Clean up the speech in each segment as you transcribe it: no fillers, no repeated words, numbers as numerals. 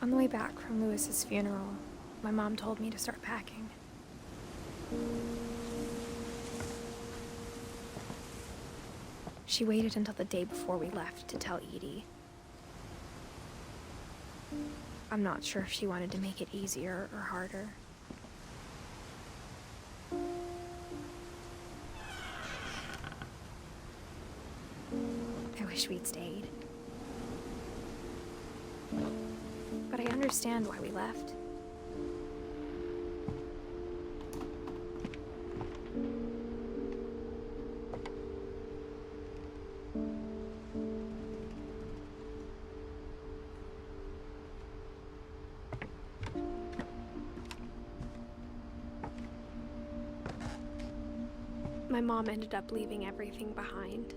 On the way back from Lewis's funeral, my mom told me to start packing. She waited until the day before we left to tell Edie. I'm not sure if she wanted to make it easier or harder. I wish we'd stayed. But I understand why we left. My mom ended up leaving everything behind.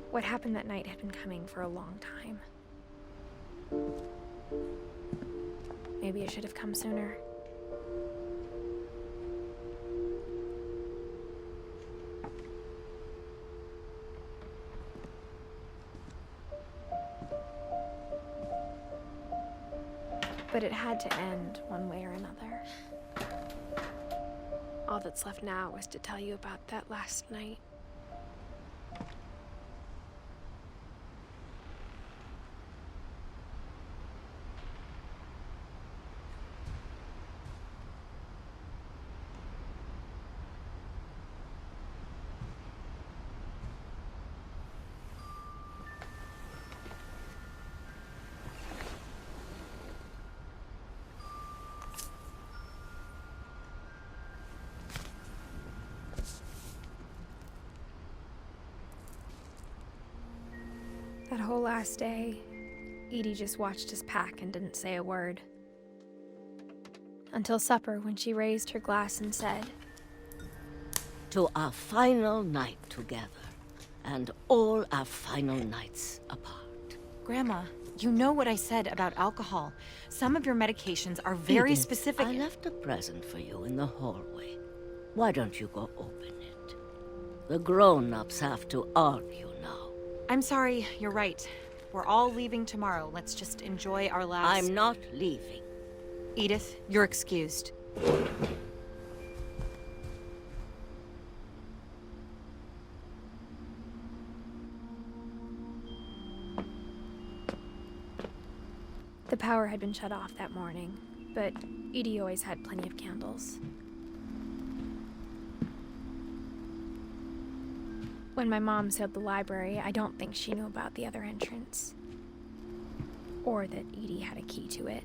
What happened that night had been coming for a long time. Maybe it should have come sooner. But it had to end one way or another. All that's left now is to tell you about that last night. That whole last day, Edie just watched us pack and didn't say a word. Until supper, when she raised her glass and said, "To our final night together, and all our final nights apart." Grandma, you know what I said about alcohol. Some of your medications are very Edith, specific. I left a present for you in the hallway. Why don't you go open it? The grown-ups have to argue now. I'm sorry, you're right. We're all leaving tomorrow. Let's just enjoy our last... I'm not leaving. Edith, you're excused. the power had been shut off that morning, but Edie always had plenty of candles. When my mom sealed the library, I don't think she knew about the other entrance. Or that Edie had a key to it.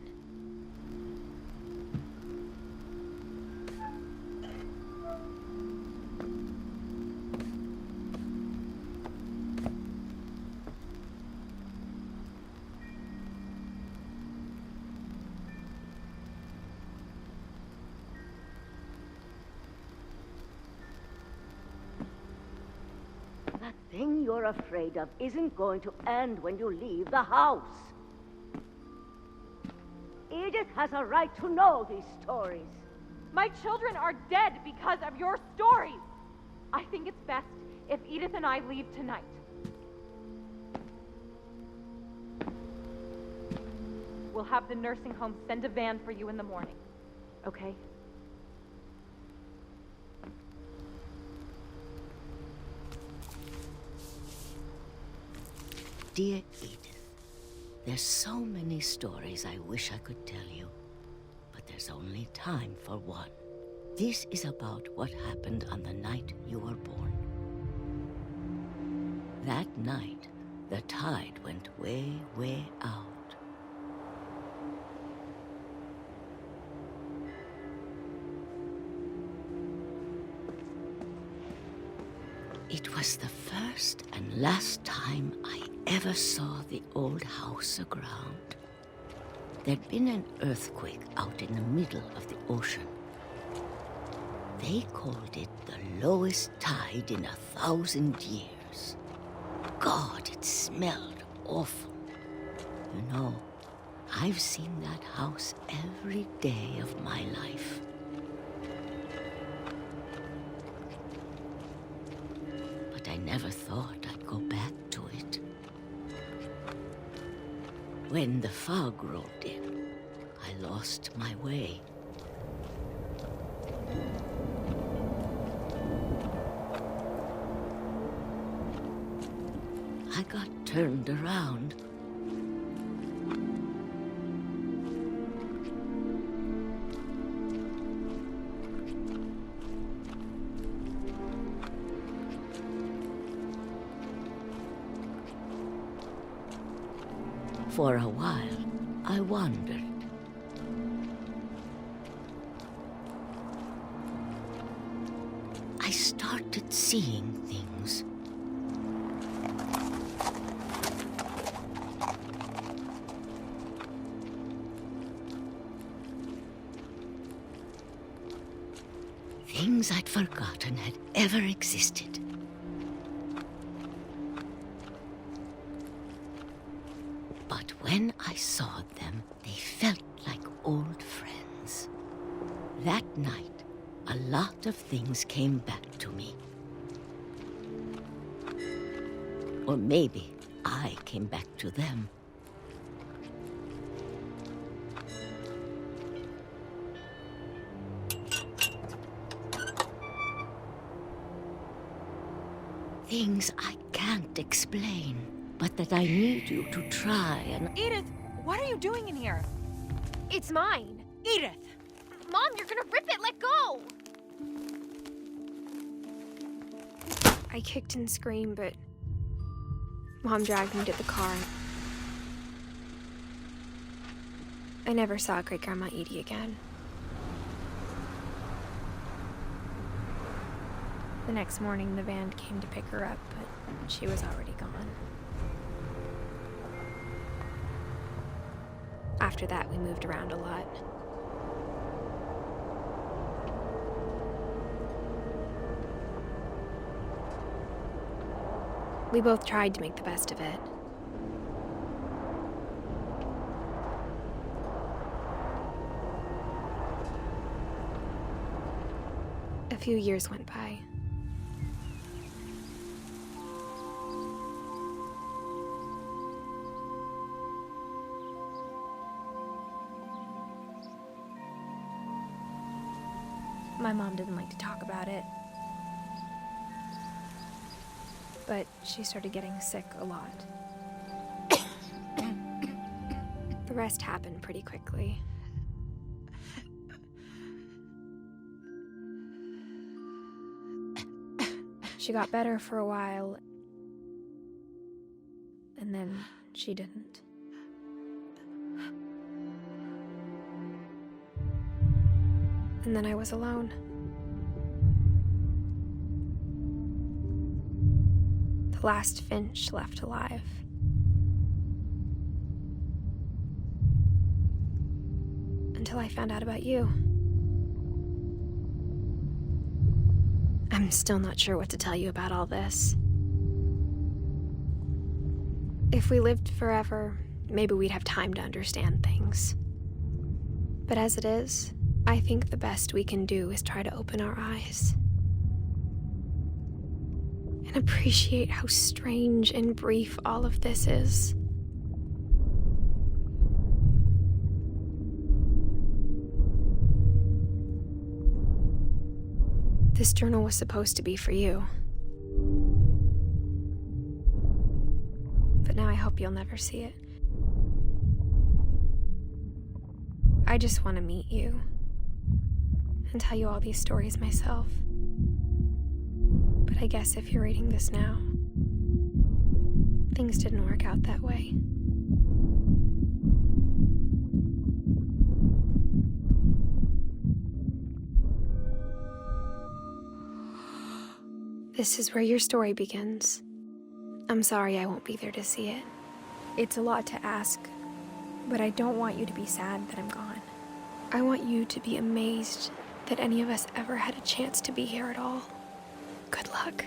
That thing you're afraid of isn't going to end when you leave the house. Edith has a right to know these stories. My children are dead because of your stories. I think it's best if Edith and I leave tonight. We'll have the nursing home send a van for you in the morning, okay? Dear Edith, there's so many stories I wish I could tell you, but there's only time for one. This is about what happened on the night you were born. That night, the tide went way, way out. It was the first and last time I ever saw the old house aground. There'd been an earthquake out in the middle of the ocean. They called it the lowest tide in 1,000 years. God, it smelled awful. You know, I've seen that house every day of my life. But I never thought I'd go back to it. When the fog rolled in, I lost my way. I got turned around. For a while, I wandered. I started seeing things. Things I'd forgotten had ever existed. But when I saw them, they felt like old friends. That night, a lot of things came back to me. Or maybe I came back to them. Things I can't explain, but that I need you to try and... Edith, what are you doing in here? It's mine. Edith! Mom, you're gonna rip it! Let go! I kicked and screamed, but Mom dragged me to the car. I never saw Great-Grandma Edie again. The next morning, the van came to pick her up, but she was already gone. After that, we moved around a lot. We both tried to make the best of it. A few years went by. My mom didn't like to talk about it. But she started getting sick a lot. The rest happened pretty quickly. She got better for a while, and then she didn't. And then I was alone. The last Finch left alive. Until I found out about you. I'm still not sure what to tell you about all this. If we lived forever, maybe we'd have time to understand things. But as it is, I think the best we can do is try to open our eyes. And appreciate how strange and brief all of this is. This journal was supposed to be for you. But now I hope you'll never see it. I just want to meet you and tell you all these stories myself. But I guess if you're reading this now, things didn't work out that way. This is where your story begins. I'm sorry I won't be there to see it. It's a lot to ask, but I don't want you to be sad that I'm gone. I want you to be amazed that any of us ever had a chance to be here at all. Good luck.